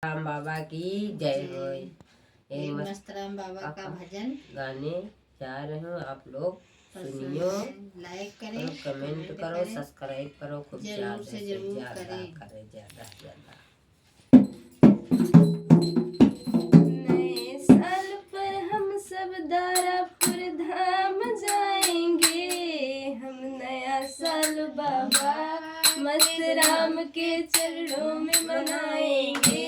राम बाबा की जय हो। एक मस्त राम बाबा का भजन गाने जा रहे हो, आप लोग सुनियो, लाइक करें, कमेंट करो, सब्सक्राइब करो, खूब जरूर से जरूर ज्यादा करें। करे, ज्यादा से ज्यादा। नए साल पर हम सब दारापुर धाम जाएंगे, हम नया साल बाबा मस्त राम के चरणों में मनाएंगे।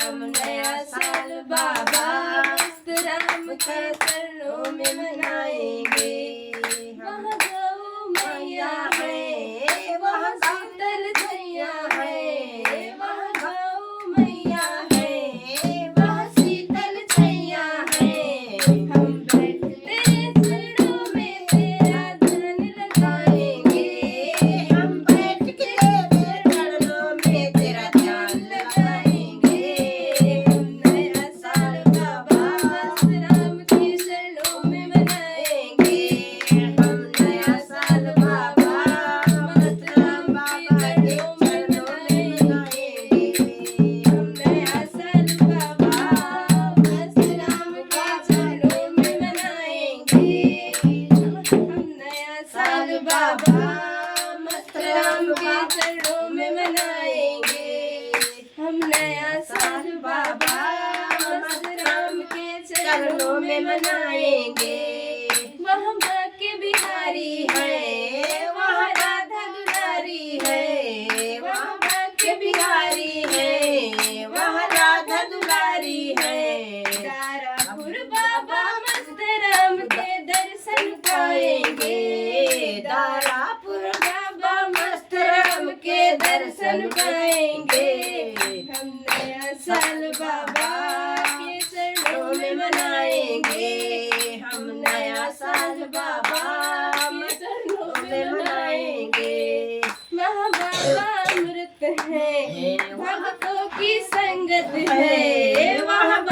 हम नया साल बाबा मस्त राम के चरणों में मनाएंगे। वहाँ गौ मैया है, वहाँ शीतल छैया है, वहाँ गौ मैया है, वहाँ शीतल छैया है। हम बैठ तेरे चरणों में तेरा ध्यान लगाएंगे, हम बैठ के तेरे चरणों में तेरा ध्यान लगाएंगे। हम नया साल बाबा मस्त राम के चरणों में मनाएंगे। हम नया साल बाबा मस्त राम के चरणों में मनाएंगे। हम नया साल बाबा मस्त राम के चरणों में मनाएंगे। हम नया साल बाबा मस्त राम के चरणों में मनाएंगे। हम नया साल बाबा मस्त राम के चरणों में मनाएंगे। वहाँ बाके बिहारी है, वहाँ राधा दुलारी है, वहाँ बाके बिहारी है, वहाँ राधा दुलारी है। दारापुर बाबा मस्त राम के दर्शन पाएंगे। दारापुर बाबा मस्त राम के दर्शन पाएंगे। हम नया साल बाबा के चरणों में मनाएंगे। हम नया साल बाबा के चरणों में मनाएंगे। वहाँ बाबा अमृत है, भक्तों की संगत है, वहाँ